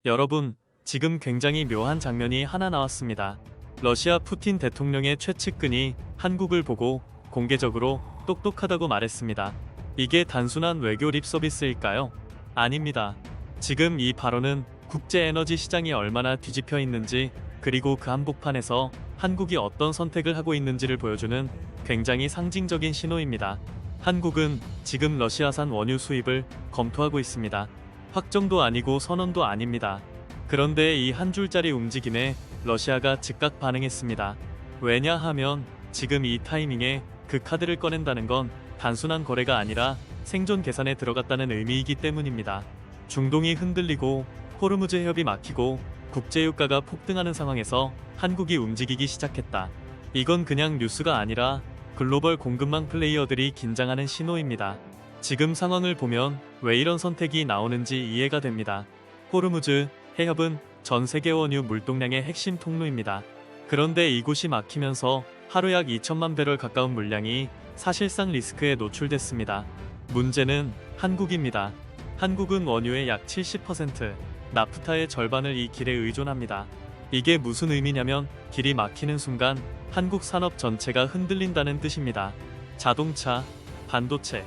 여러분, 지금 굉장히 묘한 장면이 하나 나왔습니다. 러시아 푸틴 대통령의 최측근이 한국을 보고 공개적으로 똑똑하다고 말했습니다. 이게 단순한 외교 립 서비스일까요? 아닙니다. 지금 이 발언은 국제 에너지 시장이 얼마나 뒤집혀 있는지, 그리고 그 한복판에서 한국이 어떤 선택을 하고 있는지를 보여주는 굉장히 상징적인 신호입니다. 한국은 지금 러시아산 원유 수입을 검토하고 있습니다. 확정도 아니고 선언도 아닙니다. 그런데 이 한 줄짜리 움직임에 러시아가 즉각 반응했습니다. 왜냐하면 지금 이 타이밍에 그 카드를 꺼낸다는 건 단순한 거래가 아니라 생존 계산에 들어갔다는 의미이기 때문입니다. 중동이 흔들리고 호르무즈 해협이 막히고 국제유가가 폭등하는 상황에서 한국이 움직이기 시작했다. 이건 그냥 뉴스가 아니라 글로벌 공급망 플레이어들이 긴장하는 신호입니다. 지금 상황을 보면 왜 이런 선택이 나오는지 이해가 됩니다. 호르무즈 해협은 전 세계 원유 물동량의 핵심 통로입니다. 그런데 이곳이 막히면서 하루 약 2천만 배럴 가까운 물량이 사실상 리스크에 노출됐습니다. 문제는 한국입니다. 한국은 원유의 약 70%, 나프타의 절반을 이 길에 의존합니다. 이게 무슨 의미냐면 길이 막히는 순간 한국 산업 전체가 흔들린다는 뜻입니다. 자동차, 반도체,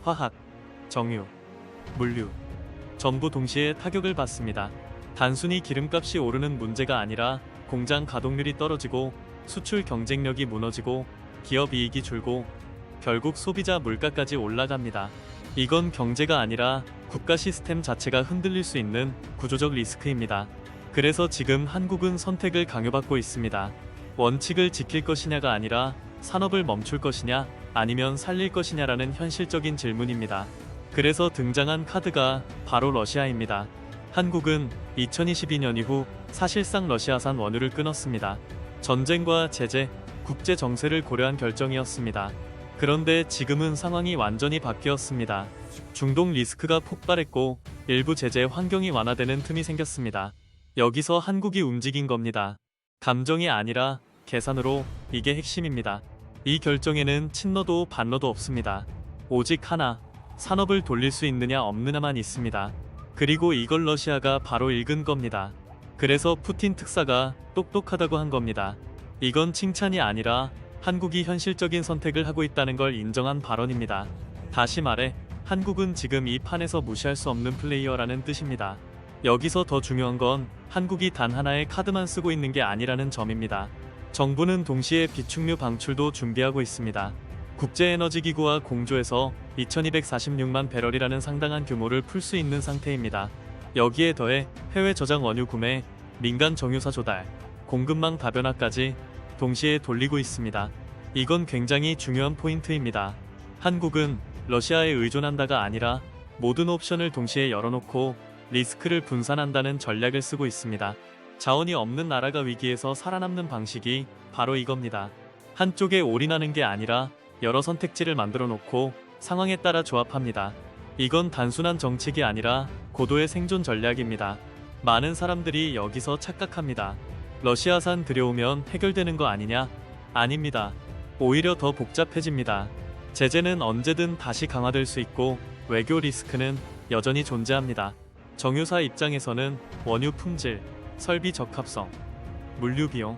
화학, 정유, 물류 전부 동시에 타격을 받습니다. 단순히 기름값이 오르는 문제가 아니라 공장 가동률이 떨어지고 수출 경쟁력이 무너지고 기업 이익이 줄고 결국 소비자 물가까지 올라갑니다. 이건 경제가 아니라 국가 시스템 자체가 흔들릴 수 있는 구조적 리스크입니다. 그래서 지금 한국은 선택을 강요받고 있습니다. 원칙을 지킬 것이냐가 아니라 산업을 멈출 것이냐 아니면 살릴 것이냐라는 현실적인 질문입니다. 그래서 등장한 카드가 바로 러시아입니다. 한국은 2022년 이후 사실상 러시아산 원유를 끊었습니다. 전쟁과 제재, 국제 정세를 고려한 결정이었습니다. 그런데 지금은 상황이 완전히 바뀌었습니다. 중동 리스크가 폭발했고 일부 제재 환경이 완화되는 틈이 생겼습니다. 여기서 한국이 움직인 겁니다. 감정이 아니라 계산으로. 이게 핵심입니다. 이 결정에는 친러도 반러도 없습니다. 오직 하나, 산업을 돌릴 수 있느냐 없느냐만 있습니다. 그리고 이걸 러시아가 바로 읽은 겁니다. 그래서 푸틴 특사가 똑똑하다고 한 겁니다. 이건 칭찬이 아니라 한국이 현실적인 선택을 하고 있다는 걸 인정한 발언입니다. 다시 말해 한국은 지금 이 판에서 무시할 수 없는 플레이어라는 뜻입니다. 여기서 더 중요한 건 한국이 단 하나의 카드만 쓰고 있는 게 아니라는 점입니다. 정부는 동시에 비축류 방출도 준비하고 있습니다. 국제에너지기구와 공조해서 2246만 배럴이라는 상당한 규모를 풀 수 있는 상태입니다. 여기에 더해 해외 저장 원유 구매, 민간 정유사 조달, 공급망 다변화까지 동시에 돌리고 있습니다. 이건 굉장히 중요한 포인트입니다. 한국은 러시아에 의존한다가 아니라 모든 옵션을 동시에 열어놓고 리스크를 분산한다는 전략을 쓰고 있습니다. 자원이 없는 나라가 위기에서 살아남는 방식이 바로 이겁니다. 한쪽에 올인하는 게 아니라 여러 선택지를 만들어 놓고 상황에 따라 조합합니다. 이건 단순한 정책이 아니라 고도의 생존 전략입니다. 많은 사람들이 여기서 착각합니다. 러시아산 들여오면 해결되는 거 아니냐? 아닙니다. 오히려 더 복잡해집니다. 제재는 언제든 다시 강화될 수 있고 외교 리스크는 여전히 존재합니다. 정유사 입장에서는 원유 품질, 설비 적합성, 물류 비용,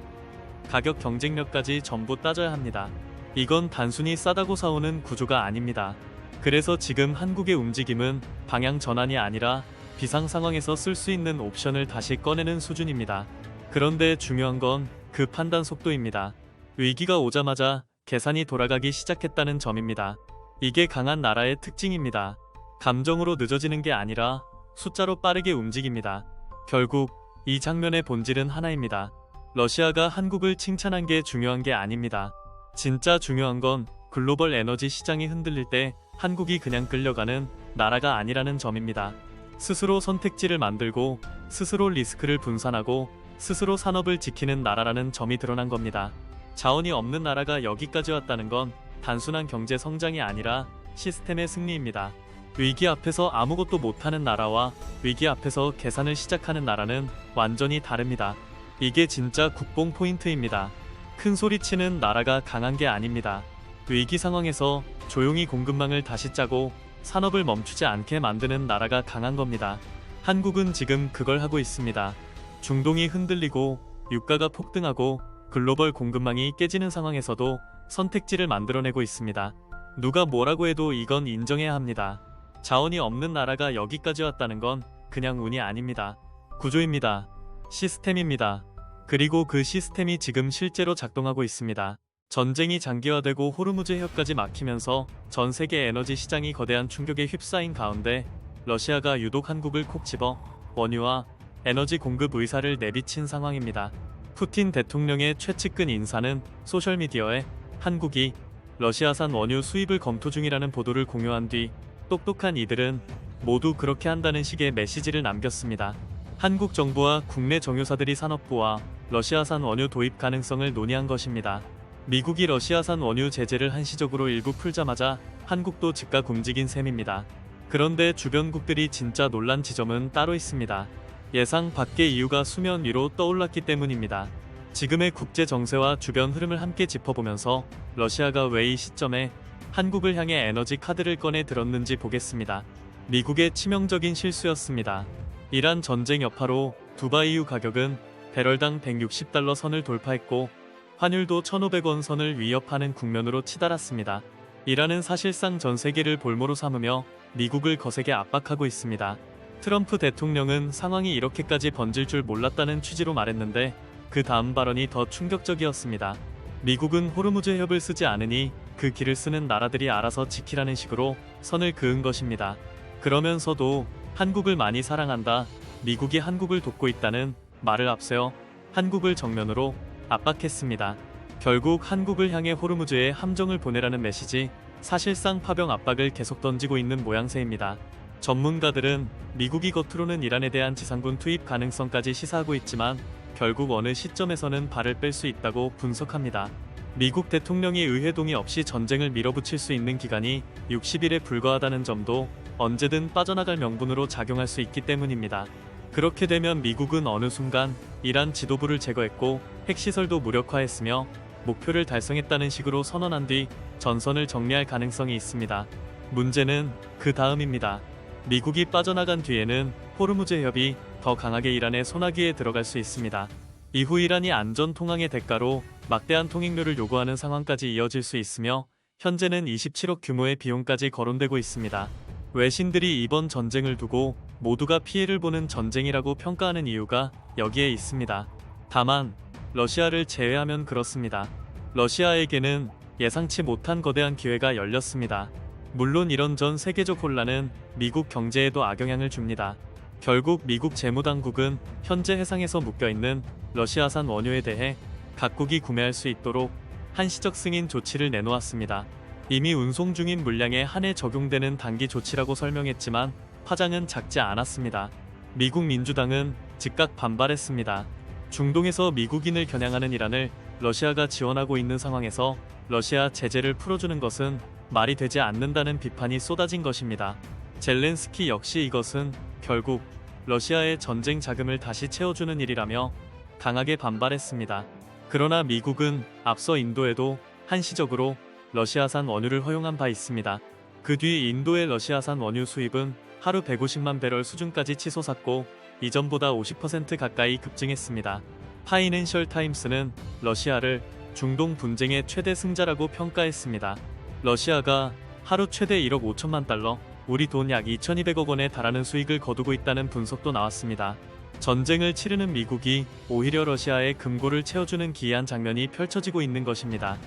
가격 경쟁력까지 전부 따져야 합니다. 이건 단순히 싸다고 사오는 구조가 아닙니다. 그래서 지금 한국의 움직임은 방향 전환이 아니라 비상 상황에서 쓸 수 있는 옵션을 다시 꺼내는 수준입니다. 그런데 중요한 건 그 판단 속도입니다. 위기가 오자마자 계산이 돌아가기 시작했다는 점입니다. 이게 강한 나라의 특징입니다. 감정으로 늦어지는 게 아니라 숫자로 빠르게 움직입니다. 결국 이 장면의 본질은 하나입니다. 러시아가 한국을 칭찬한 게 중요한 게 아닙니다. 진짜 중요한 건 글로벌 에너지 시장이 흔들릴 때 한국이 그냥 끌려가는 나라가 아니라는 점입니다. 스스로 선택지를 만들고 스스로 리스크를 분산하고 스스로 산업을 지키는 나라라는 점이 드러난 겁니다. 자원이 없는 나라가 여기까지 왔다는 건 단순한 경제 성장이 아니라 시스템의 승리입니다. 위기 앞에서 아무것도 못하는 나라와 위기 앞에서 계산을 시작하는 나라는 완전히 다릅니다. 이게 진짜 국뽕 포인트입니다. 큰 소리치는 나라가 강한 게 아닙니다. 위기 상황에서 조용히 공급망을 다시 짜고 산업을 멈추지 않게 만드는 나라가 강한 겁니다. 한국은 지금 그걸 하고 있습니다. 중동이 흔들리고 유가가 폭등하고 글로벌 공급망이 깨지는 상황에서도 선택지를 만들어내고 있습니다. 누가 뭐라고 해도 이건 인정해야 합니다. 자원이 없는 나라가 여기까지 왔다는 건 그냥 운이 아닙니다. 구조입니다. 시스템입니다. 그리고 그 시스템이 지금 실제로 작동하고 있습니다. 전쟁이 장기화되고 호르무즈 해협까지 막히면서 전 세계 에너지 시장이 거대한 충격에 휩싸인 가운데 러시아가 유독 한국을 콕 집어 원유와 에너지 공급 의사를 내비친 상황입니다. 푸틴 대통령의 최측근 인사는 소셜미디어에 한국이 러시아산 원유 수입을 검토 중이라는 보도를 공유한 뒤 똑똑한 이들은 모두 그렇게 한다는 식의 메시지를 남겼습니다. 한국 정부와 국내 정유사들이 산업부와 러시아산 원유 도입 가능성을 논의한 것입니다. 미국이 러시아산 원유 제재를 한시적으로 일부 풀자마자 한국도 즉각 움직인 셈입니다. 그런데 주변국들이 진짜 놀란 지점은 따로 있습니다. 예상 밖의 이유가 수면 위로 떠올랐기 때문입니다. 지금의 국제 정세와 주변 흐름을 함께 짚어보면서 러시아가 왜 이 시점에 한국을 향해 에너지 카드를 꺼내 들었는지 보겠습니다. 미국의 치명적인 실수였습니다. 이란 전쟁 여파로 두바이유 가격은 배럴당 160달러 선을 돌파했고 환율도 1,500원 선을 위협하는 국면으로 치달았습니다. 이란은 사실상 전 세계를 볼모로 삼으며 미국을 거세게 압박하고 있습니다. 트럼프 대통령은 상황이 이렇게까지 번질 줄 몰랐다는 취지로 말했는데 그 다음 발언이 더 충격적이었습니다. 미국은 호르무즈 해협을 쓰지 않으니 그 길을 쓰는 나라들이 알아서 지키라는 식으로 선을 그은 것입니다. 그러면서도 한국을 많이 사랑한다, 미국이 한국을 돕고 있다는 말을 앞세워 한국을 정면으로 압박했습니다. 결국 한국을 향해 호르무즈에 함정을 보내라는 메시지, 사실상 파병 압박을 계속 던지고 있는 모양새입니다. 전문가들은 미국이 겉으로는 이란에 대한 지상군 투입 가능성까지 시사하고 있지만 결국 어느 시점에서는 발을 뺄 수 있다고 분석합니다. 미국 대통령이 의회 동의 없이 전쟁을 밀어붙일 수 있는 기간이 60일에 불과하다는 점도 언제든 빠져나갈 명분으로 작용할 수 있기 때문입니다. 그렇게 되면 미국은 어느 순간 이란 지도부를 제거했고 핵시설도 무력화했으며 목표를 달성했다는 식으로 선언한 뒤 전선을 정리할 가능성이 있습니다. 문제는 그 다음입니다. 미국이 빠져나간 뒤에는 호르무즈 해협이 더 강하게 이란의 소나기에 들어갈 수 있습니다. 이후 이란이 안전 통항의 대가로 막대한 통행료를 요구하는 상황까지 이어질 수 있으며 현재는 27억 규모의 비용까지 거론되고 있습니다. 외신들이 이번 전쟁을 두고 모두가 피해를 보는 전쟁이라고 평가하는 이유가 여기에 있습니다. 다만 러시아를 제외하면 그렇습니다. 러시아에게는 예상치 못한 거대한 기회가 열렸습니다. 물론 이런 전 세계적 혼란은 미국 경제에도 악영향을 줍니다. 결국 미국 재무당국은 현재 해상에서 묶여있는 러시아산 원유에 대해 각국이 구매할 수 있도록 한시적 승인 조치를 내놓았습니다. 이미 운송 중인 물량에 한해 적용되는 단기 조치라고 설명했지만 파장은 작지 않았습니다. 미국 민주당은 즉각 반발했습니다. 중동에서 미국인을 겨냥하는 이란을 러시아가 지원하고 있는 상황에서 러시아 제재를 풀어주는 것은 말이 되지 않는다는 비판이 쏟아진 것입니다. 젤렌스키 역시 이것은 결국 러시아의 전쟁 자금을 다시 채워주는 일이라며 강하게 반발했습니다. 그러나 미국은 앞서 인도에도 한시적으로 러시아산 원유를 허용한 바 있습니다. 그 뒤 인도의 러시아산 원유 수입은 하루 150만 배럴 수준까지 치솟았고 이전보다 50% 가까이 급증했습니다. 파이낸셜 타임스는 러시아를 중동 분쟁의 최대 승자라고 평가했습니다. 러시아가 하루 최대 1억 5천만 달러, 우리 돈 약 2,200억 원에 달하는 수익을 거두고 있다는 분석도 나왔습니다. 전쟁을 치르는 미국이 오히려 러시아의 금고를 채워주는 기이한 장면이 펼쳐지고 있는 것입니다.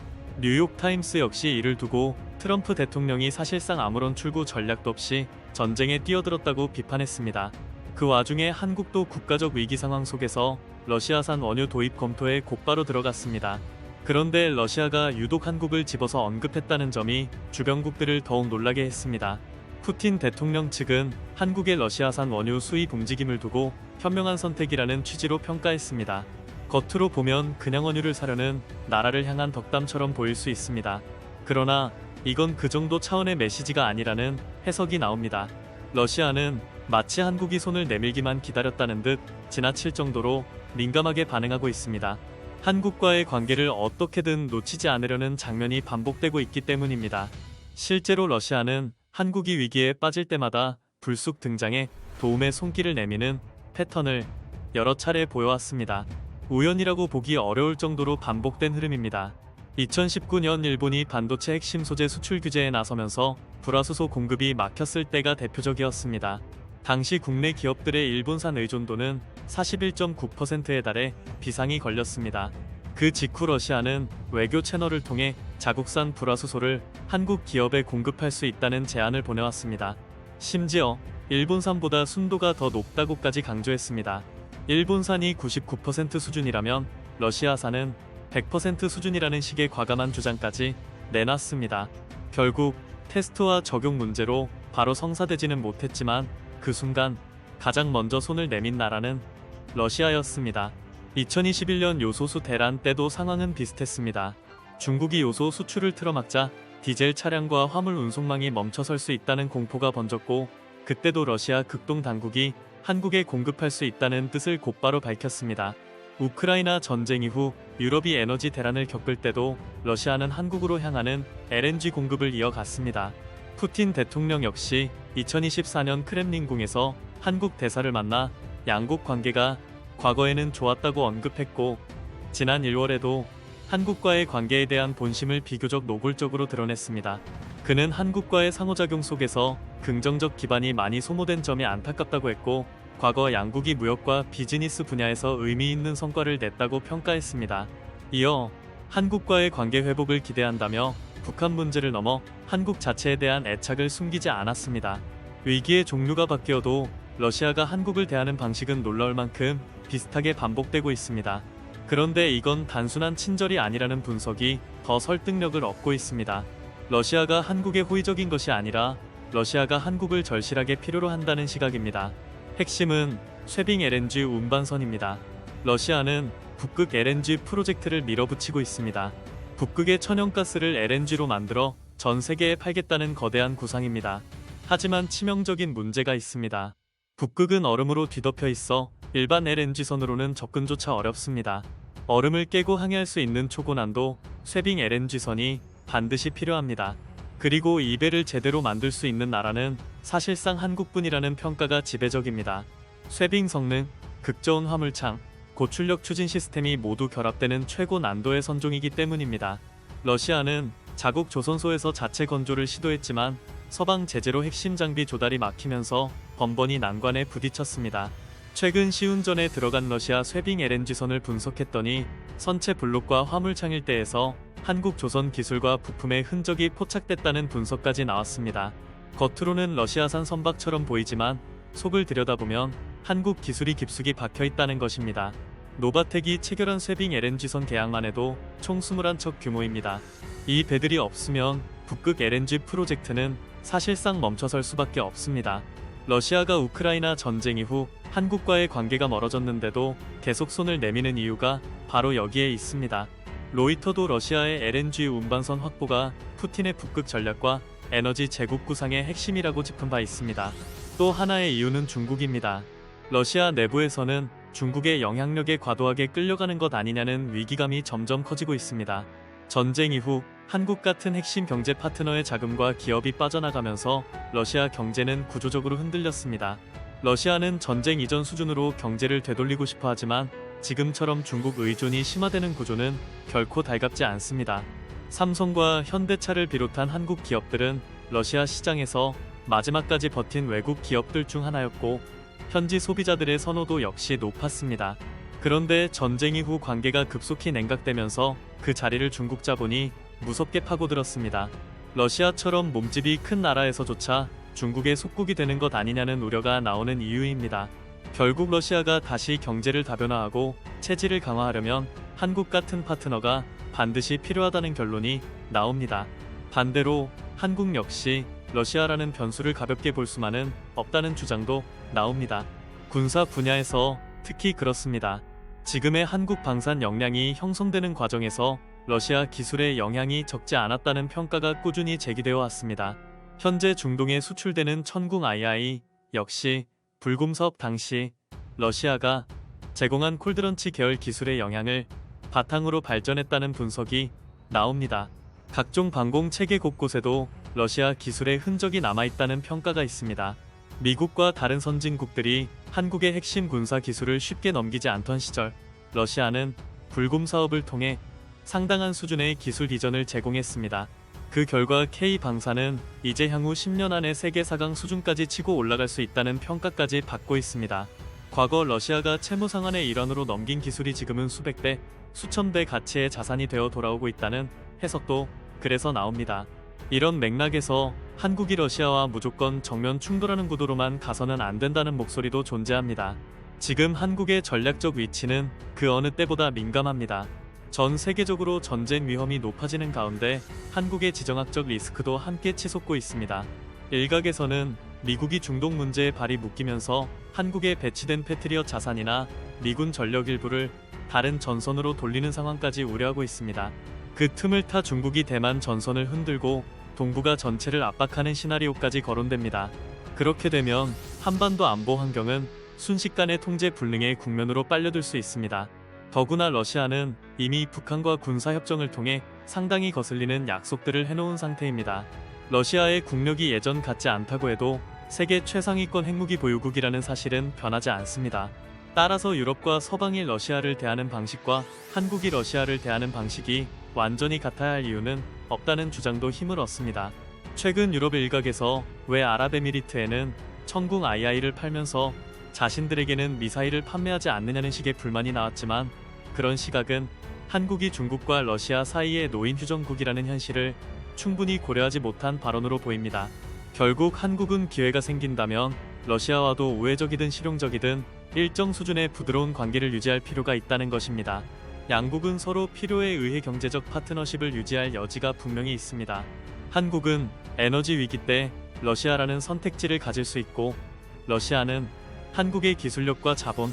뉴욕타임스 역시 이를 두고 트럼프 대통령이 사실상 아무런 출구 전략도 없이 전쟁에 뛰어들었다고 비판했습니다. 그 와중에 한국도 국가적 위기 상황 속에서 러시아산 원유 도입 검토에 곧바로 들어갔습니다. 그런데 러시아가 유독 한국을 집어서 언급했다는 점이 주변국들을 더욱 놀라게 했습니다. 푸틴 대통령 측은 한국의 러시아산 원유 수입 움직임을 두고 현명한 선택이라는 취지로 평가했습니다. 겉으로 보면 그냥 원유를 사려는 나라를 향한 덕담처럼 보일 수 있습니다. 그러나 이건 그 정도 차원의 메시지가 아니라는 해석이 나옵니다. 러시아는 마치 한국이 손을 내밀기만 기다렸다는 듯 지나칠 정도로 민감하게 반응하고 있습니다. 한국과의 관계를 어떻게든 놓치지 않으려는 장면이 반복되고 있기 때문입니다. 실제로 러시아는 한국이 위기에 빠질 때마다 불쑥 등장해 도움의 손길을 내미는 패턴을 여러 차례 보여왔습니다. 우연이라고 보기 어려울 정도로 반복된 흐름입니다. 2019년 일본이 반도체 핵심 소재 수출 규제에 나서면서 불화수소 공급이 막혔을 때가 대표적이었습니다. 당시 국내 기업들의 일본산 의존도는 41.9%에 달해 비상이 걸렸습니다. 그 직후 러시아는 외교 채널을 통해 자국산 불화수소를 한국 기업에 공급할 수 있다는 제안을 보내왔습니다. 심지어 일본산보다 순도가 더 높다고까지 강조했습니다. 일본산이 99% 수준이라면 러시아산은 100% 수준이라는 식의 과감한 주장까지 내놨습니다. 결국 테스트와 적용 문제로 바로 성사되지는 못했지만 그 순간 가장 먼저 손을 내민 나라는 러시아였습니다. 2021년 요소수 대란 때도 상황은 비슷했습니다. 중국이 요소 수출을 틀어막자 디젤 차량과 화물 운송망이 멈춰설 수 있다는 공포가 번졌고, 그때도 러시아 극동 당국이 한국에 공급할 수 있다는 뜻을 곧바로 밝혔습니다. 우크라이나 전쟁 이후 유럽이 에너지 대란을 겪을 때도 러시아는 한국으로 향하는 LNG 공급을 이어갔습니다. 푸틴 대통령 역시 2024년 크렘린궁에서 한국 대사를 만나 양국 관계가 과거에는 좋았다고 언급했고, 지난 1월에도 한국과의 관계에 대한 본심을 비교적 노골적으로 드러냈습니다. 그는 한국과의 상호작용 속에서 긍정적 기반이 많이 소모된 점이 안타깝다고 했고, 과거 양국이 무역과 비즈니스 분야에서 의미 있는 성과를 냈다고 평가했습니다. 이어 한국과의 관계 회복을 기대한다며 북한 문제를 넘어 한국 자체에 대한 애착을 숨기지 않았습니다. 위기의 종류가 바뀌어도 러시아가 한국을 대하는 방식은 놀라울 만큼 비슷하게 반복되고 있습니다. 그런데 이건 단순한 친절이 아니라는 분석이 더 설득력을 얻고 있습니다. 러시아가 한국에 호의적인 것이 아니라 러시아가 한국을 절실하게 필요로 한다는 시각입니다. 핵심은 쇠빙 LNG 운반선입니다. 러시아는 북극 LNG 프로젝트를 밀어붙이고 있습니다. 북극의 천연가스를 LNG로 만들어 전 세계에 팔겠다는 거대한 구상입니다. 하지만 치명적인 문제가 있습니다. 북극은 얼음으로 뒤덮여 있어 일반 LNG선으로는 접근조차 어렵습니다. 얼음을 깨고 항해할 수 있는 초고난도 쇠빙 LNG선이 반드시 필요합니다. 그리고 이 배를 제대로 만들 수 있는 나라는 사실상 한국뿐이라는 평가가 지배적입니다. 쇠빙 성능, 극저온 화물창, 고출력 추진 시스템이 모두 결합되는 최고 난도의 선종이기 때문입니다. 러시아는 자국 조선소에서 자체 건조를 시도했지만 서방 제재로 핵심 장비 조달이 막히면서 번번이 난관에 부딪혔습니다. 최근 시운전에 들어간 러시아 쇠빙 LNG선을 분석했더니 선체 블록과 화물창 일대에서 한국 조선 기술과 부품의 흔적이 포착됐다는 분석까지 나왔습니다. 겉으로는 러시아산 선박처럼 보이지만 속을 들여다보면 한국 기술이 깊숙이 박혀있다는 것입니다. 노바텍이 체결한 쇠빙 LNG선 계약만 해도 총 21척 규모입니다. 이 배들이 없으면 북극 LNG 프로젝트는 사실상 멈춰설 수밖에 없습니다. 러시아가 우크라이나 전쟁 이후 한국과의 관계가 멀어졌는데도 계속 손을 내미는 이유가 바로 여기에 있습니다. 로이터도 러시아의 LNG 운반선 확보가 푸틴의 북극 전략과 에너지 제국 구상의 핵심이라고 짚은 바 있습니다. 또 하나의 이유는 중국입니다. 러시아 내부에서는 중국의 영향력에 과도하게 끌려가는 것 아니냐는 위기감이 점점 커지고 있습니다. 전쟁 이후 한국 같은 핵심 경제 파트너의 자금과 기업이 빠져나가면서 러시아 경제는 구조적으로 흔들렸습니다. 러시아는 전쟁 이전 수준으로 경제를 되돌리고 싶어 하지만 지금처럼 중국 의존이 심화되는 구조는 결코 달갑지 않습니다. 삼성과 현대차를 비롯한 한국 기업들은 러시아 시장에서 마지막까지 버틴 외국 기업들 중 하나였고, 현지 소비자들의 선호도 역시 높았습니다. 그런데 전쟁 이후 관계가 급속히 냉각되면서 그 자리를 중국 자본이 무섭게 파고들었습니다. 러시아처럼 몸집이 큰 나라에서조차 중국의 속국이 되는 것 아니냐는 우려가 나오는 이유입니다. 결국 러시아가 다시 경제를 다변화하고 체질을 강화하려면 한국 같은 파트너가 반드시 필요하다는 결론이 나옵니다. 반대로 한국 역시 러시아라는 변수를 가볍게 볼 수만은 없다는 주장도 나옵니다. 군사 분야에서 특히 그렇습니다. 지금의 한국 방산 역량이 형성되는 과정에서 러시아 기술의 영향이 적지 않았다는 평가가 꾸준히 제기되어 왔습니다. 현재 중동에 수출되는 천궁 II 역시 불곰 사업 당시 러시아가 제공한 콜드런치 계열 기술의 영향을 바탕으로 발전했다는 분석이 나옵니다. 각종 방공 체계 곳곳에도 러시아 기술의 흔적이 남아있다는 평가가 있습니다. 미국과 다른 선진국들이 한국의 핵심 군사 기술을 쉽게 넘기지 않던 시절, 러시아는 불곰 사업을 통해 상당한 수준의 기술 이전을 제공했습니다. 그 결과 K방사는 이제 향후 10년 안에 세계 4강 수준까지 치고 올라갈 수 있다는 평가까지 받고 있습니다. 과거 러시아가 채무 상환의 일환으로 넘긴 기술이 지금은 수백 배, 수천 배 가치의 자산이 되어 돌아오고 있다는 해석도 그래서 나옵니다. 이런 맥락에서 한국이 러시아와 무조건 정면 충돌하는 구도로만 가서는 안 된다는 목소리도 존재합니다. 지금 한국의 전략적 위치는 그 어느 때보다 민감합니다. 전 세계적으로 전쟁 위험이 높아지는 가운데 한국의 지정학적 리스크도 함께 치솟고 있습니다. 일각에서는 미국이 중동 문제에 발이 묶이면서 한국에 배치된 패트리엇 자산이나 미군 전력 일부를 다른 전선으로 돌리는 상황까지 우려하고 있습니다. 그 틈을 타 중국이 대만 전선을 흔들고 동북아 전체를 압박하는 시나리오까지 거론됩니다. 그렇게 되면 한반도 안보 환경은 순식간에 통제 불능의 국면으로 빨려들 수 있습니다. 더구나 러시아는 이미 북한과 군사협정을 통해 상당히 거슬리는 약속들을 해놓은 상태입니다. 러시아의 국력이 예전 같지 않다고 해도 세계 최상위권 핵무기 보유국이라는 사실은 변하지 않습니다. 따라서 유럽과 서방이 러시아를 대하는 방식과 한국이 러시아를 대하는 방식이 완전히 같아야 할 이유는 없다는 주장도 힘을 얻습니다. 최근 유럽 일각에서 왜 아랍에미리트에는 천궁 II를 팔면서 자신들에게는 미사일을 판매하지 않느냐는 식의 불만이 나왔지만, 그런 시각은 한국이 중국과 러시아 사이에 놓인 휴전국이라는 현실을 충분히 고려하지 못한 발언으로 보입니다. 결국 한국은 기회가 생긴다면 러시아와도 우회적이든 실용적이든 일정 수준의 부드러운 관계를 유지할 필요가 있다는 것입니다. 양국은 서로 필요에 의해 경제적 파트너십을 유지할 여지가 분명히 있습니다. 한국은 에너지 위기 때 러시아라는 선택지를 가질 수 있고, 러시아는 한국의 기술력과 자본,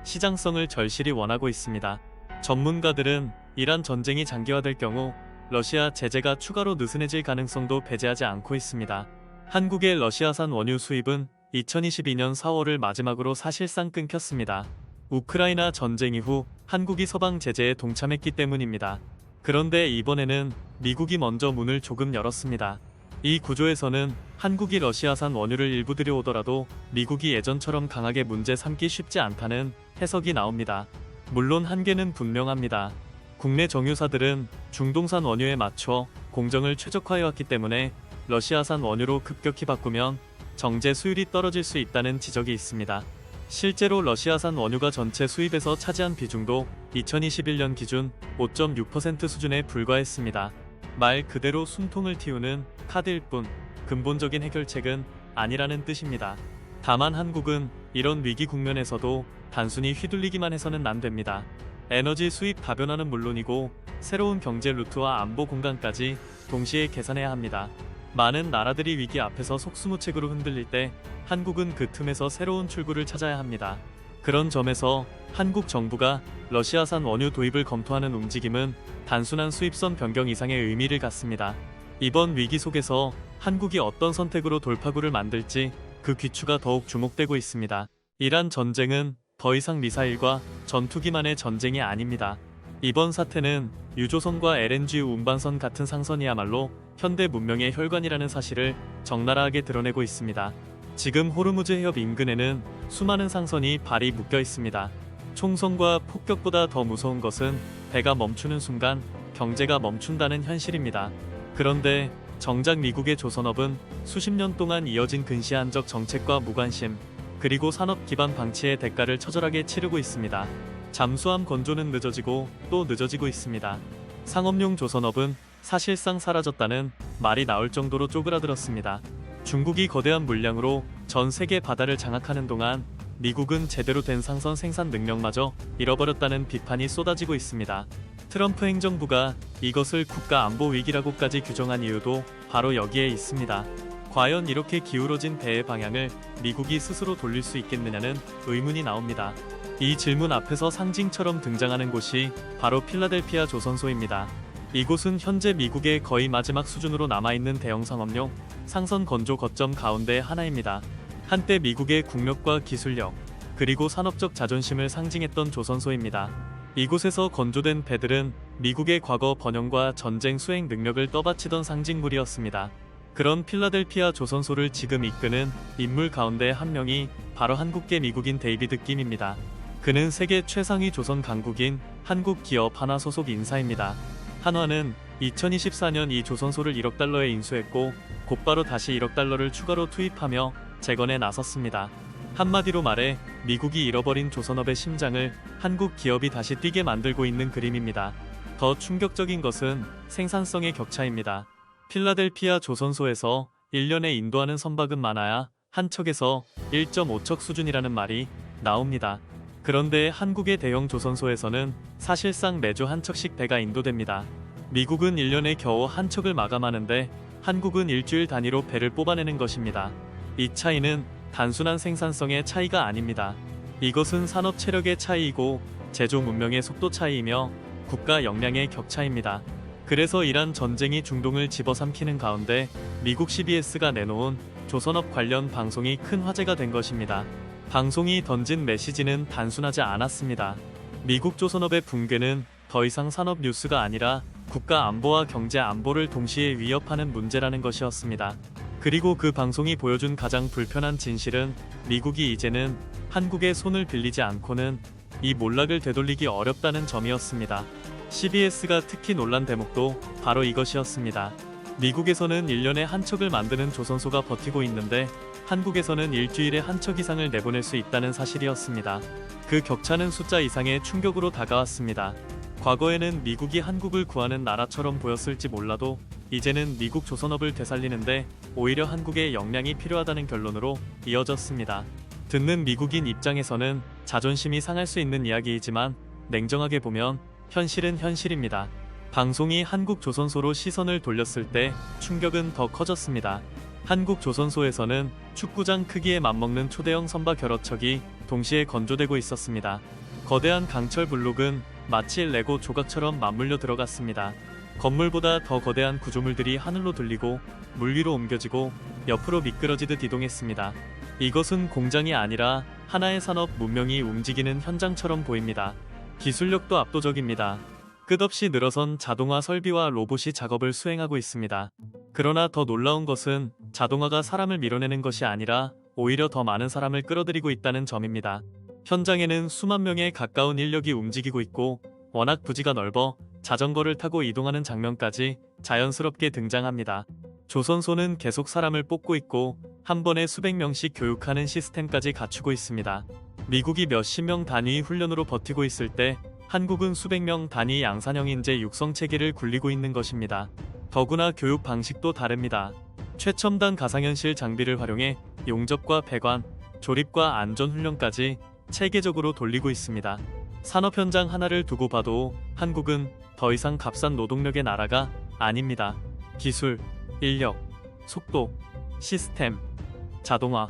시장성을 절실히 원하고 있습니다. 전문가들은 이란 전쟁이 장기화될 경우 러시아 제재가 추가로 느슨해질 가능성도 배제하지 않고 있습니다. 한국의 러시아산 원유 수입은 2022년 4월을 마지막으로 사실상 끊겼습니다. 우크라이나 전쟁 이후 한국이 서방 제재에 동참했기 때문입니다. 그런데 이번에는 미국이 먼저 문을 조금 열었습니다. 이 구조에서는 한국이 러시아산 원유를 일부 들여오더라도 미국이 예전처럼 강하게 문제 삼기 쉽지 않다는 해석이 나옵니다. 물론 한계는 분명합니다. 국내 정유사들은 중동산 원유에 맞춰 공정을 최적화해왔기 때문에 러시아산 원유로 급격히 바꾸면 정제 수율이 떨어질 수 있다는 지적이 있습니다. 실제로 러시아산 원유가 전체 수입에서 차지한 비중도 2021년 기준 5.6% 수준에 불과했습니다. 말 그대로 숨통을 틔우는 카드일 뿐 근본적인 해결책은 아니라는 뜻입니다. 다만 한국은 이런 위기 국면에서도 단순히 휘둘리기만 해서는 안 됩니다. 에너지 수입 다변화는 물론이고 새로운 경제 루트와 안보 공간까지 동시에 계산해야 합니다. 많은 나라들이 위기 앞에서 속수무책으로 흔들릴 때 한국은 그 틈에서 새로운 출구를 찾아야 합니다. 그런 점에서 한국 정부가 러시아산 원유 도입을 검토하는 움직임은 단순한 수입선 변경 이상의 의미를 갖습니다. 이번 위기 속에서 한국이 어떤 선택으로 돌파구를 만들지 그 귀추가 더욱 주목되고 있습니다. 이란 전쟁은 더 이상 미사일과 전투기만의 전쟁이 아닙니다. 이번 사태는 유조선과 LNG 운반선 같은 상선이야말로 현대 문명의 혈관이라는 사실을 적나라하게 드러내고 있습니다. 지금 호르무즈 해협 인근에는 수많은 상선이 발이 묶여 있습니다. 총성과 폭격보다 더 무서운 것은 배가 멈추는 순간 경제가 멈춘다는 현실입니다. 그런데 정작 미국의 조선업은 수십 년 동안 이어진 근시안적 정책과 무관심, 그리고 산업 기반 방치의 대가를 처절하게 치르고 있습니다. 잠수함 건조는 늦어지고 또 늦어지고 있습니다. 상업용 조선업은 사실상 사라졌다는 말이 나올 정도로 쪼그라들었습니다. 중국이 거대한 물량으로 전 세계 바다를 장악하는 동안 미국은 제대로 된 상선 생산 능력마저 잃어버렸다는 비판이 쏟아지고 있습니다. 트럼프 행정부가 이것을 국가 안보 위기라고까지 규정한 이유도 바로 여기에 있습니다. 과연 이렇게 기울어진 배의 방향을 미국이 스스로 돌릴 수 있겠느냐는 의문이 나옵니다. 이 질문 앞에서 상징처럼 등장하는 곳이 바로 필라델피아 조선소입니다. 이곳은 현재 미국의 거의 마지막 수준으로 남아있는 대형 상업용 상선 건조 거점 가운데 하나입니다. 한때 미국의 국력과 기술력, 그리고 산업적 자존심을 상징했던 조선소입니다. 이곳에서 건조된 배들은 미국의 과거 번영과 전쟁 수행 능력을 떠받치던 상징물이었습니다. 그런 필라델피아 조선소를 지금 이끄는 인물 가운데 한 명이 바로 한국계 미국인 데이비드 김입니다. 그는 세계 최상위 조선 강국인 한국기업 한화 소속 인사입니다. 한화는 2024년 이 조선소를 1억 달러에 인수했고 곧바로 다시 1억 달러를 추가로 투입하며 재건에 나섰습니다. 한마디로 말해 미국이 잃어버린 조선업의 심장을 한국 기업이 다시 뛰게 만들고 있는 그림입니다. 더 충격적인 것은 생산성의 격차입니다. 필라델피아 조선소에서 1년에 인도하는 선박은 많아야 한 척에서 1.5척 수준이라는 말이 나옵니다. 그런데 한국의 대형 조선소에서는 사실상 매주 한 척씩 배가 인도됩니다. 미국은 1년에 겨우 한 척을 마감하는데 한국은 일주일 단위로 배를 뽑아내는 것입니다. 이 차이는 단순한 생산성의 차이가 아닙니다. 이것은 산업 체력의 차이이고 제조 문명의 속도 차이이며 국가 역량의 격차입니다. 그래서 이란 전쟁이 중동을 집어삼키는 가운데 미국 CBS가 내놓은 조선업 관련 방송이 큰 화제가 된 것입니다. 방송이 던진 메시지는 단순하지 않았습니다. 미국 조선업의 붕괴는 더 이상 산업 뉴스가 아니라 국가 안보와 경제 안보를 동시에 위협하는 문제라는 것이었습니다. 그리고 그 방송이 보여준 가장 불편한 진실은 미국이 이제는 한국의 손을 빌리지 않고는 이 몰락을 되돌리기 어렵다는 점이었습니다. CBS가 특히 논란 대목도 바로 이것이었습니다. 미국에서는 1년에 한 척을 만드는 조선소가 버티고 있는데 한국에서는 일주일에 한 척 이상을 내보낼 수 있다는 사실이었습니다. 그 격차는 숫자 이상의 충격으로 다가왔습니다. 과거에는 미국이 한국을 구하는 나라처럼 보였을지 몰라도 이제는 미국 조선업을 되살리는데 오히려 한국의 역량이 필요하다는 결론으로 이어졌습니다. 듣는 미국인 입장에서는 자존심이 상할 수 있는 이야기이지만 냉정하게 보면 현실은 현실입니다. 방송이 한국 조선소로 시선을 돌렸을 때 충격은 더 커졌습니다. 한국 조선소에서는 축구장 크기에 맞먹는 초대형 선박 여러 척이 동시에 건조되고 있었습니다. 거대한 강철 블록은 마치 레고 조각처럼 맞물려 들어갔습니다. 건물보다 더 거대한 구조물들이 하늘로 들리고 물 위로 옮겨지고 옆으로 미끄러지듯 이동했습니다. 이것은 공장이 아니라 하나의 산업 문명이 움직이는 현장처럼 보입니다. 기술력도 압도적입니다. 끝없이 늘어선 자동화 설비와 로봇이 작업을 수행하고 있습니다. 그러나 더 놀라운 것은 자동화가 사람을 밀어내는 것이 아니라 오히려 더 많은 사람을 끌어들이고 있다는 점입니다. 현장에는 수만 명에 가까운 인력이 움직이고 있고 워낙 부지가 넓어 자전거를 타고 이동하는 장면까지 자연스럽게 등장합니다. 조선소는 계속 사람을 뽑고 있고 한 번에 수백 명씩 교육하는 시스템까지 갖추고 있습니다. 미국이 몇십 명 단위 훈련으로 버티고 있을 때 한국은 수백 명 단위 양산형 인재 육성 체계를 굴리고 있는 것입니다. 더구나 교육 방식도 다릅니다. 최첨단 가상현실 장비를 활용해 용접과 배관, 조립과 안전훈련까지 체계적으로 돌리고 있습니다. 산업 현장 하나를 두고 봐도 한국은 더 이상 값싼 노동력의 나라가 아닙니다. 기술, 인력, 속도, 시스템, 자동화,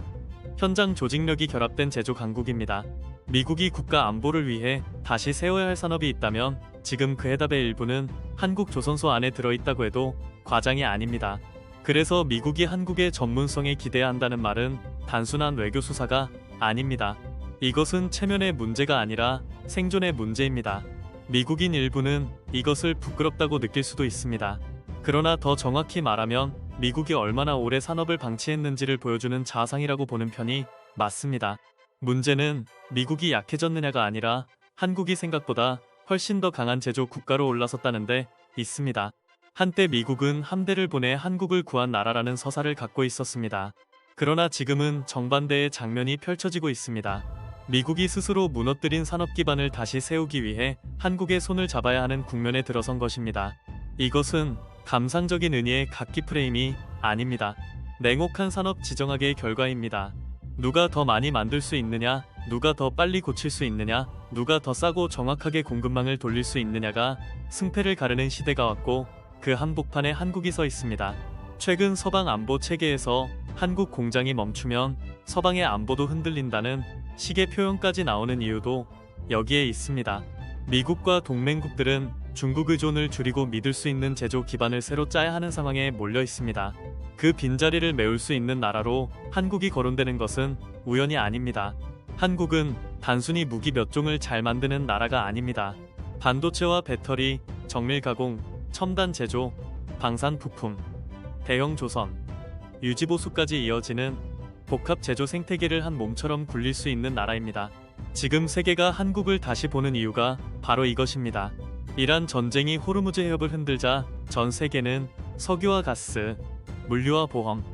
현장 조직력이 결합된 제조 강국입니다. 미국이 국가 안보를 위해 다시 세워야 할 산업이 있다면 지금 그 해답의 일부는 한국 조선소 안에 들어있다고 해도 과장이 아닙니다. 그래서 미국이 한국의 전문성에 기대야 한다는 말은 단순한 외교 수사가 아닙니다. 이것은 체면의 문제가 아니라 생존의 문제입니다. 미국인 일부는 이것을 부끄럽다고 느낄 수도 있습니다. 그러나 더 정확히 말하면 미국이 얼마나 오래 산업을 방치했는지를 보여주는 자상이라고 보는 편이 맞습니다. 문제는 미국이 약해졌느냐가 아니라 한국이 생각보다 훨씬 더 강한 제조 국가로 올라섰다는 데 있습니다. 한때 미국은 함대를 보내 한국을 구한 나라라는 서사를 갖고 있었습니다. 그러나 지금은 정반대의 장면이 펼쳐지고 있습니다. 미국이 스스로 무너뜨린 산업 기반을 다시 세우기 위해 한국의 손을 잡아야 하는 국면에 들어선 것입니다. 이것은 감상적인 의미의 각기 프레임이 아닙니다. 냉혹한 산업 지정학의 결과입니다. 누가 더 많이 만들 수 있느냐, 누가 더 빨리 고칠 수 있느냐, 누가 더 싸고 정확하게 공급망을 돌릴 수 있느냐가 승패를 가르는 시대가 왔고 그 한복판에 한국이 서 있습니다. 최근 서방 안보 체계에서 한국 공장이 멈추면 서방의 안보도 흔들린다는 식의 표현까지 나오는 이유도 여기에 있습니다. 미국과 동맹국들은 중국 의존을 줄이고 믿을 수 있는 제조 기반을 새로 짜야 하는 상황에 몰려 있습니다. 그 빈자리를 메울 수 있는 나라로 한국이 거론되는 것은 우연이 아닙니다. 한국은 단순히 무기 몇 종을 잘 만드는 나라가 아닙니다. 반도체와 배터리, 정밀 가공, 첨단 제조, 방산 부품, 대형 조선, 유지보수까지 이어지는 복합 제조 생태계를 한 몸처럼 굴릴 수 있는 나라입니다. 지금 세계가 한국을 다시 보는 이유가 바로 이것입니다. 이란 전쟁이 호르무즈 해협을 흔들자 전 세계는 석유와 가스, 물류와 보험,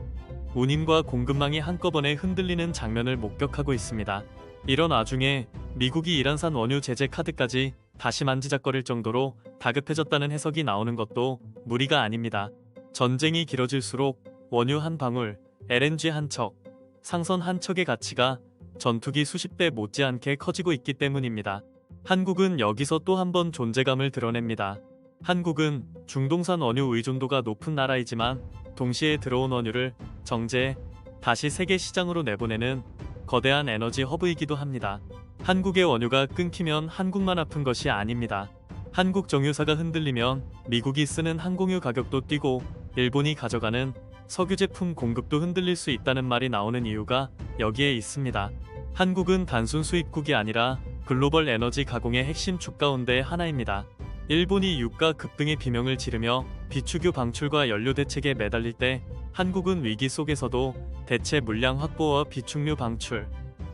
운임과 공급망이 한꺼번에 흔들리는 장면을 목격하고 있습니다. 이런 와중에 미국이 이란산 원유 제재 카드까지 다시 만지작거릴 정도로 다급해졌다는 해석이 나오는 것도 무리가 아닙니다. 전쟁이 길어질수록 원유 한 방울, LNG 한 척, 상선 한 척의 가치가 전투기 수십 배 못지않게 커지고 있기 때문입니다. 한국은 여기서 또 한 번 존재감을 드러냅니다. 한국은 중동산 원유 의존도가 높은 나라이지만 동시에 들어온 원유를 정제, 다시 세계 시장으로 내보내는 거대한 에너지 허브이기도 합니다. 한국의 원유가 끊기면 한국만 아픈 것이 아닙니다. 한국 정유사가 흔들리면 미국이 쓰는 항공유 가격도 뛰고 일본이 가져가는 석유 제품 공급도 흔들릴 수 있다는 말이 나오는 이유가 여기에 있습니다. 한국은 단순 수입국이 아니라 글로벌 에너지 가공의 핵심 축 가운데 하나입니다. 일본이 유가 급등의 비명을 지르며 비축유 방출과 연료 대책에 매달릴 때 한국은 위기 속에서도 대체 물량 확보와 비축유 방출,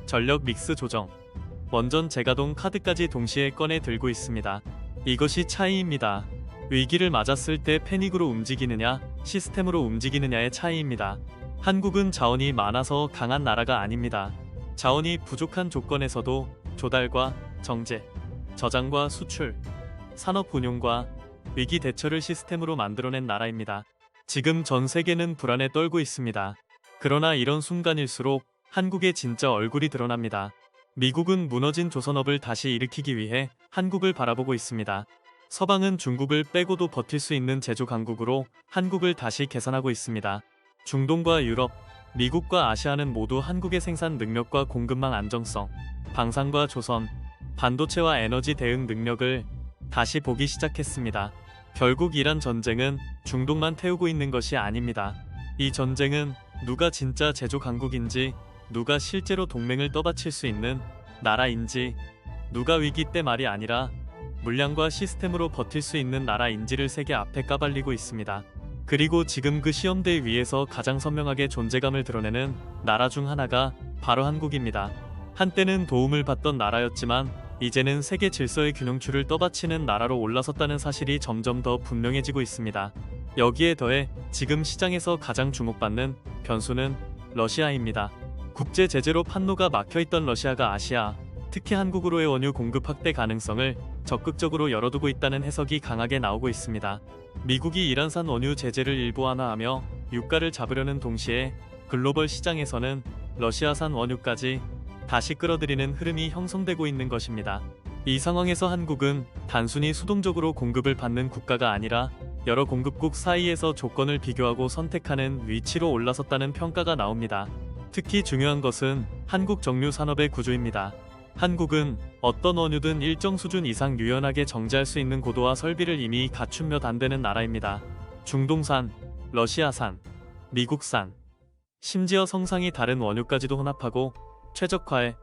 전력 믹스 조정, 원전 재가동 카드까지 동시에 꺼내 들고 있습니다. 이것이 차이입니다. 위기를 맞았을 때 패닉으로 움직이느냐, 시스템으로 움직이느냐의 차이입니다. 한국은 자원이 많아서 강한 나라가 아닙니다. 자원이 부족한 조건에서도 조달과 정제, 저장과 수출, 산업 운용과 위기 대처를 시스템으로 만들어낸 나라입니다. 지금 전 세계는 불안에 떨고 있습니다. 그러나 이런 순간일수록 한국의 진짜 얼굴이 드러납니다. 미국은 무너진 조선업을 다시 일으키기 위해 한국을 바라보고 있습니다. 서방은 중국을 빼고도 버틸 수 있는 제조 강국으로 한국을 다시 개선하고 있습니다. 중동과 유럽, 미국과 아시아는 모두 한국의 생산 능력과 공급망 안정성, 방산과 조선, 반도체와 에너지 대응 능력을 다시 보기 시작했습니다. 결국 이란 전쟁은 중동만 태우고 있는 것이 아닙니다. 이 전쟁은 누가 진짜 제조 강국인지, 누가 실제로 동맹을 떠받칠 수 있는 나라인지, 누가 위기 때 말이 아니라 물량과 시스템으로 버틸 수 있는 나라인지를 세계 앞에 까발리고 있습니다. 그리고 지금 그 시험대 위에서 가장 선명하게 존재감을 드러내는 나라 중 하나가 바로 한국입니다. 한때는 도움을 받던 나라였지만 이제는 세계 질서의 균형추를 떠받치는 나라로 올라섰다는 사실이 점점 더 분명해지고 있습니다. 여기에 더해 지금 시장에서 가장 주목받는 변수는 러시아입니다. 국제 제재로 판로가 막혀있던 러시아가 아시아, 특히 한국으로의 원유 공급 확대 가능성을 적극적으로 열어두고 있다는 해석이 강하게 나오고 있습니다. 미국이 이란산 원유 제재를 일부 완화하며 유가를 잡으려는 동시에 글로벌 시장에서는 러시아산 원유까지 다시 끌어들이는 흐름이 형성되고 있는 것입니다. 이 상황에서 한국은 단순히 수동적으로 공급을 받는 국가가 아니라 여러 공급국 사이에서 조건을 비교하고 선택하는 위치로 올라섰다는 평가가 나옵니다. 특히 중요한 것은 한국 정유 산업의 구조입니다. 한국은 어떤 원유든 일정 수준 이상 유연하게 정제할 수 있는 고도와 설비를 이미 갖춘 몇 안 되는 나라입니다. 중동산, 러시아산, 미국산, 심지어 성상이 다른 원유까지도 혼합하고 최적화해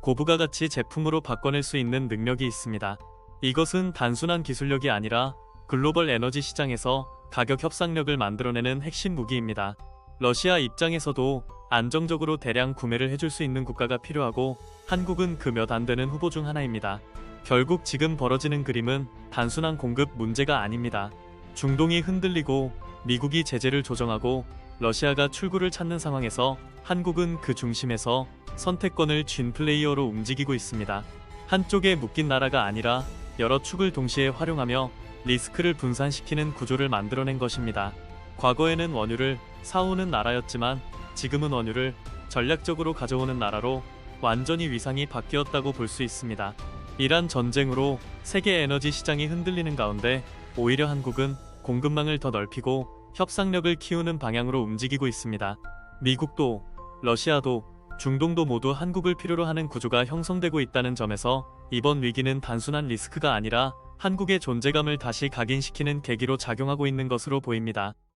고부가가치 제품으로 바꿔낼 수 있는 능력이 있습니다. 이것은 단순한 기술력이 아니라 글로벌 에너지 시장에서 가격 협상력을 만들어내는 핵심 무기입니다. 러시아 입장에서도 안정적으로 대량 구매를 해줄 수 있는 국가가 필요하고 한국은 그 몇 안 되는 후보 중 하나입니다. 결국 지금 벌어지는 그림은 단순한 공급 문제가 아닙니다. 중동이 흔들리고 미국이 제재를 조정하고 러시아가 출구를 찾는 상황에서 한국은 그 중심에서 선택권을 쥔 플레이어로 움직이고 있습니다. 한쪽에 묶인 나라가 아니라 여러 축을 동시에 활용하며 리스크를 분산시키는 구조를 만들어낸 것입니다. 과거에는 원유를 사오는 나라였지만 지금은 원유를 전략적으로 가져오는 나라로 완전히 위상이 바뀌었다고 볼 수 있습니다. 이란 전쟁으로 세계 에너지 시장이 흔들리는 가운데 오히려 한국은 공급망을 더 넓히고 협상력을 키우는 방향으로 움직이고 있습니다. 미국도, 러시아도, 중동도 모두 한국을 필요로 하는 구조가 형성되고 있다는 점에서 이번 위기는 단순한 리스크가 아니라 한국의 존재감을 다시 각인시키는 계기로 작용하고 있는 것으로 보입니다.